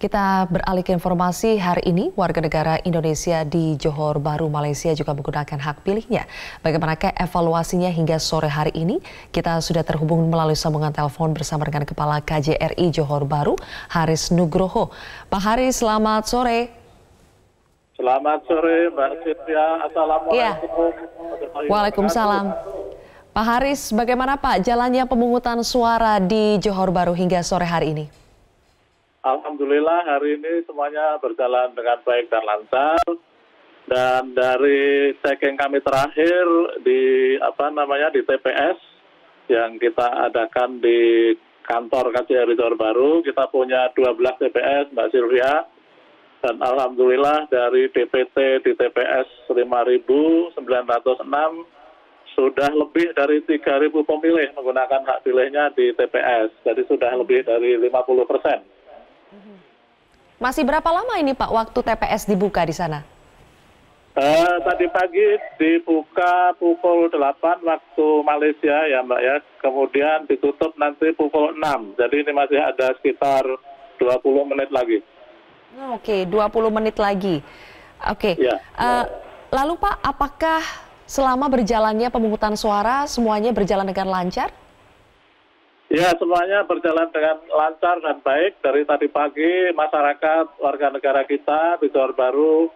Kita beralih ke informasi hari ini, warga negara Indonesia di Johor Bahru, Malaysia juga menggunakan hak pilihnya. Bagaimanakah evaluasinya hingga sore hari ini? Kita sudah terhubung melalui sambungan telepon bersama dengan Kepala KJRI Johor Bahru, Haris Nugroho. Pak Haris, selamat sore. Selamat sore, Mbak Sylvia. Assalamualaikum. Ya. Waalaikumsalam. Pak Haris, bagaimana Pak jalannya pemungutan suara di Johor Bahru hingga sore hari ini? Alhamdulillah hari ini semuanya berjalan dengan baik dan lancar. Dan dari checking kami terakhir di di TPS yang kita adakan di kantor KJRI Johor Bahru, kita punya 12 TPS, Mbak Sylvia. Dan alhamdulillah dari DPT di TPS 5.906 sudah lebih dari 3.000 pemilih menggunakan hak pilihnya di TPS. Jadi sudah lebih dari 50%. Masih berapa lama ini Pak waktu TPS dibuka di sana? Tadi pagi dibuka pukul 8 waktu Malaysia ya Mbak ya. Kemudian ditutup nanti pukul 6. Jadi ini masih ada sekitar 20 menit lagi. Oke, 20 menit lagi. Oke. Ya. Lalu Pak, apakah selama berjalannya pemungutan suara semuanya berjalan dengan lancar? Ya, semuanya berjalan dengan lancar dan baik. Dari tadi pagi, masyarakat, warga negara kita di Johor Bahru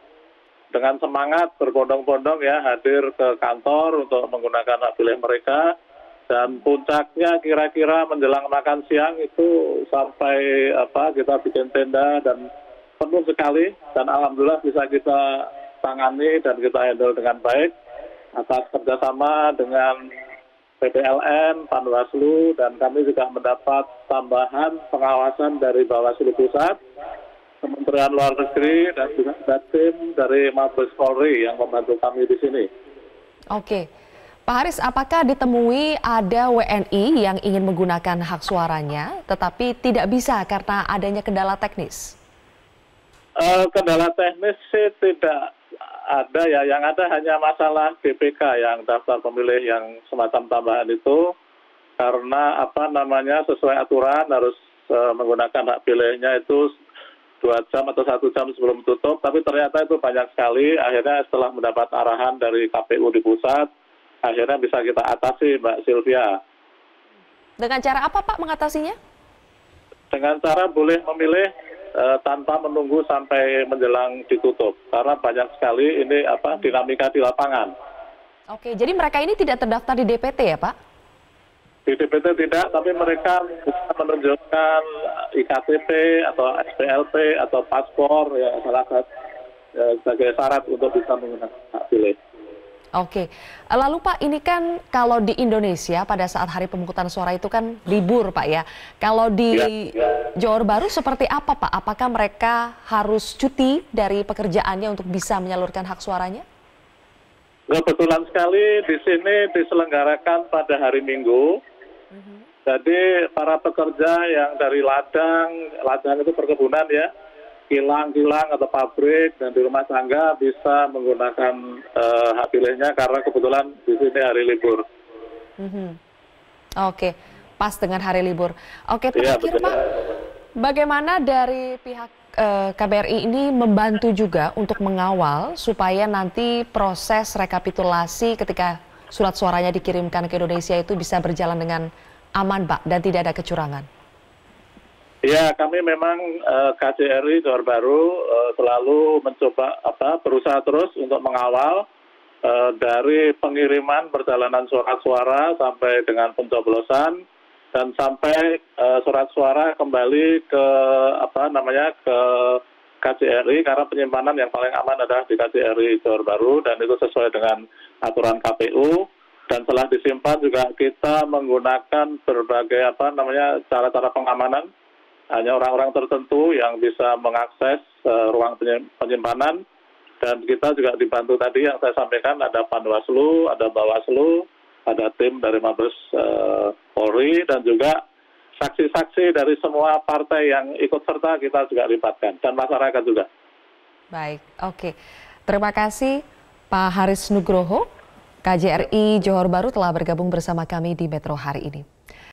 dengan semangat berbondong-bondong ya hadir ke kantor untuk menggunakan hak pilih mereka. Dan puncaknya kira-kira menjelang makan siang itu sampai kita bikin tenda dan penuh sekali. Dan alhamdulillah bisa kita tangani dan kita handle dengan baik atas kerjasama dengan PPLN, Panwaslu, dan kami juga mendapat tambahan pengawasan dari Bawaslu Pusat, Kementerian Luar Negeri, dan juga ada tim dari Mabes Polri yang membantu kami di sini. Oke. Pak Haris, apakah ditemui ada WNI yang ingin menggunakan hak suaranya, tetapi tidak bisa karena adanya kendala teknis? Kendala teknis sih tidak ada ya, yang ada hanya masalah DPK yang daftar pemilih yang semacam tambahan itu, karena sesuai aturan harus menggunakan hak pilihnya itu 2 jam atau 1 jam sebelum tutup, tapi ternyata itu banyak sekali. Akhirnya setelah mendapat arahan dari KPU di pusat, akhirnya bisa kita atasi, Mbak Sylvia. Dengan cara apa Pak mengatasinya? Dengan cara boleh memilih tanpa menunggu sampai menjelang ditutup, karena banyak sekali ini dinamika di lapangan. Oke, jadi mereka ini tidak terdaftar di DPT ya Pak? Di DPT tidak, tapi mereka bisa menunjukkan IKTP atau SPLP atau paspor ya salah satu sebagai syarat untuk bisa menggunakan hak pilih. Oke, lalu Pak, ini kan kalau di Indonesia pada saat hari pemungutan suara itu kan libur Pak ya. Kalau di Johor Bahru seperti apa Pak? Apakah mereka harus cuti dari pekerjaannya untuk bisa menyalurkan hak suaranya? Kebetulan sekali di sini diselenggarakan pada hari Minggu. Jadi para pekerja yang dari ladang itu perkebunan ya, kilang atau pabrik dan di rumah tangga bisa menggunakan hak pilihnya karena kebetulan di sini hari libur. Oke, pas dengan hari libur. Oke, terakhir Pak, bagaimana dari pihak KBRI ini membantu juga untuk mengawal supaya nanti proses rekapitulasi ketika surat suaranya dikirimkan ke Indonesia itu bisa berjalan dengan aman Pak dan tidak ada kecurangan? Ya, kami memang KJRI Johor Bahru selalu mencoba berusaha terus untuk mengawal dari pengiriman perjalanan surat suara sampai dengan pencoblosan dan sampai surat suara kembali ke ke KJRI, karena penyimpanan yang paling aman adalah di KJRI Johor Bahru dan itu sesuai dengan aturan KPU. Dan setelah disimpan juga kita menggunakan berbagai cara-cara pengamanan. Hanya orang-orang tertentu yang bisa mengakses ruang penyimpanan, dan kita juga dibantu tadi yang saya sampaikan ada Panwaslu, ada Bawaslu, ada tim dari Mabes Polri, dan juga saksi-saksi dari semua partai yang ikut serta kita juga libatkan, dan masyarakat juga. Baik, oke. Terima kasih Pak Haris Nugroho, KJRI Johor Bahru telah bergabung bersama kami di Metro hari ini.